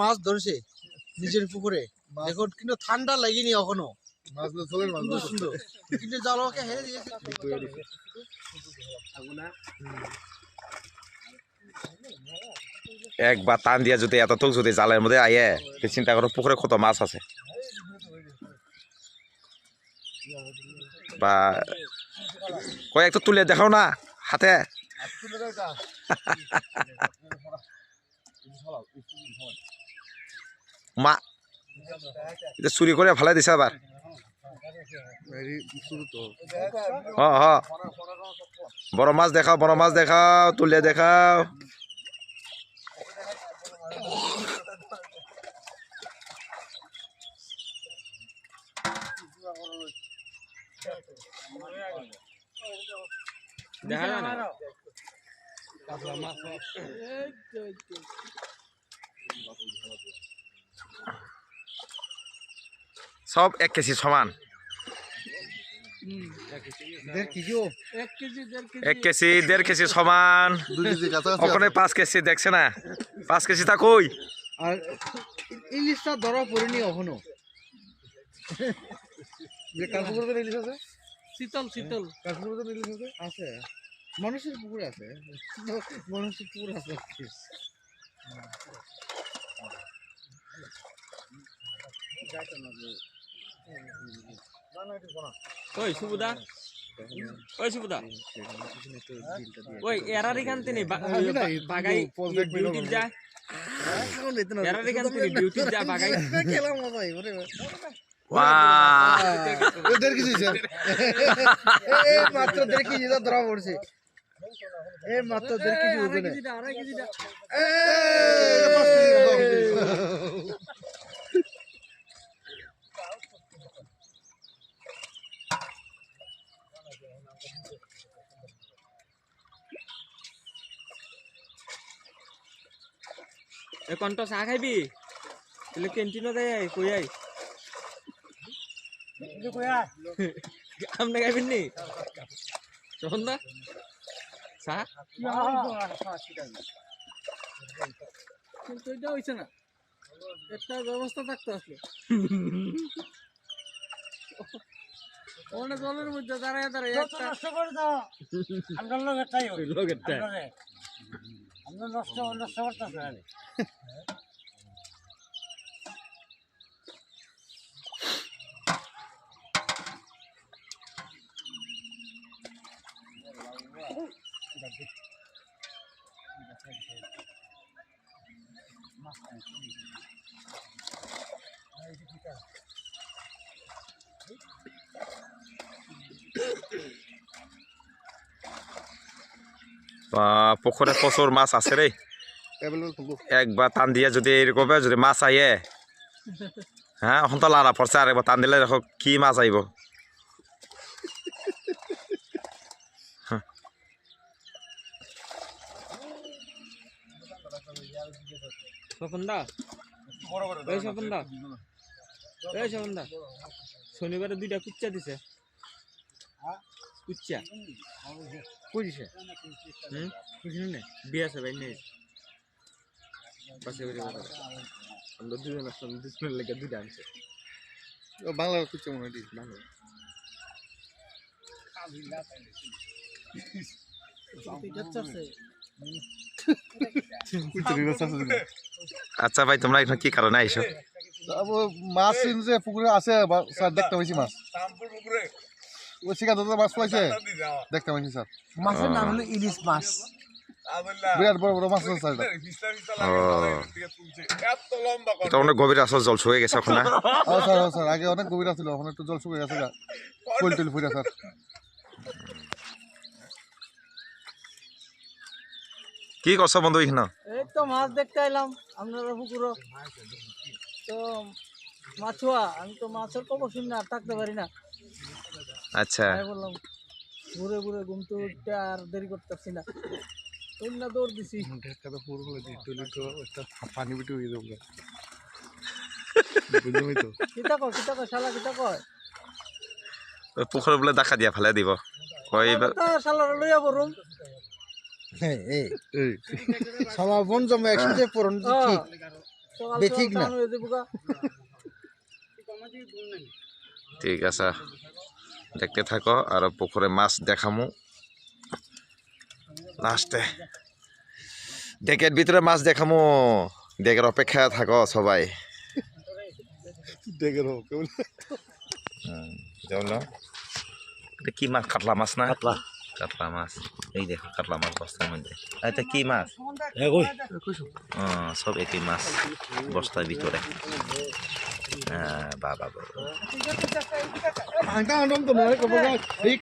মাছ ধরেছে নিজের পুকুরে, দেখুন কিন্তু ঠান্ডা লাগেনি এখনো, সুন্দর কিন্তু জালকে হেরে দিয়েছে। একবার টান দিয়া যদি এতটুক যদি জালের মধ্যে আয়ে চিন্তা করো পুকুরে কত মাছ আছে। বা কয়েক তো তুলে দেখাও না হাতে। মা এটা চুরি করে ফেলাই দিছে আবার। বড় মাছ দেখাও, বড় মাছ দেখাও, তুলে দেখাও। সব 1 কেজি সমান, 1 কেজি 1.5 কেজি সমান। ওখানে 5 কেজি দেখছে না, 5 কেজি তা কই? আর ইলিশটা ধরা পড়েনি এখনো। যে কালপুকুরে ইলিশ আছে, শীতল কালপুকুরে ইলিশ আছে, মানুষের পুকুরে আছে, মানুষের পুকুর আছে। ওই সুবুদা, ওই সুবুদা, ওই এরারি কান্তি নেই বাগাই ডিউটি যা, এরারি কান্তি নেই ডিউটি যা বাগাই খেলাম ভাই ওরে মাত্র 1.5 কেজি ধরা পড়ছে, মাত্র 1.5 কেজি ওজনে। এখন তো চা খাইবি তাহলে ক্যান্টিনও যাই কই আই আপনি খাইবেন নি তখন না চা কিন্তু এটা হইছে না, একটা ব্যবস্থা থাকতে আসলে অনেক জলের মধ্যে দাঁড়ায় একটা নষ্ট করে দাও। আমরা লোকেরটাই আমরা নষ্ট করতেছি। পুকুরে প্রচুর মাছ আছে রে। একবার টান দিয়ে যদি এরকম যদি মাছ আইয়ে, হ্যাঁ এখন তো লারা পড়ছে, আর একবার টান দিলে দেখো কি মাছ আইব। স্বপনদা, এই স্বপনদা, এই স্বপনদা, শনিবারে 2টা কুচ্চা দিছে, কুচ্চা কই দিছে? বুঝলি না বিয়ে আছে ভাই নেই পাশে বাড়ি আমরা 2জন আসলাম, 2জনের লেগে 2টা আনছে। বাংলা কুচে মনে হয় বাংলা আচ্ছা ভাই তোমরা এখন কি কারণে আইছো? মাছ যে পুকুরে আছে স্যার, দেখতে পাইছি মাছ, ওই শিকার দাদা মাছ পাইছে দেখতে পাইছি স্যার। মাছের নাম হলো ইলিশ মাছ, বিরাট বড় বড় মাছ আছে স্যার। এটা অনেক গভীর আসল জল শুয়ে গেছে ওখানে। স্যার স্যার আগে অনেক গভীর ছিল, এখন একটু জল শুকিয়ে গেছে, ফুল টুল ফুটে স্যার। কি করছো বন্ধু এখানে? এই তো মাছ দেখতে এলাম আপনারা পুকুরো তো মাছুয়া, আমি তো মাছের খবর শুনি না, আর থাকতে পারি না। আচ্ছা তাই বললাম ঘুরে ঘুরে ঘুমতে উঠতে আর দেরি করতেছি না, না দৌড় দিছি। পানি বিটে হয়ে যাবো কিতা কয় শালা কিতা কয়? পুকুর বলে দেখা দিয়া ফেলে দিব, শালা লইয়া বরুম শালা বন জমে একসাথে পড়ন ঠিক সকাল বেঠিক না। টান হয়ে যাবো গা। ঠিক আছে দেখতে থাকো আর পুকুরে মাছ দেখামু লাস্টে ডেকের ভিতরে মাছ দেখামু ডেকের অপেক্ষায় থাকো সবাই দেখে রো কেমন যেমন এটা কি মাছ কাতলা মাছ না কাতলা মাছ এই দেখো কাতলা মাছ বস্তার মধ্যে এটা কি মাছ সব একই মাছ বস্তার ভিতরে বাবা আংটা আনন্দ তো নয় কবে এই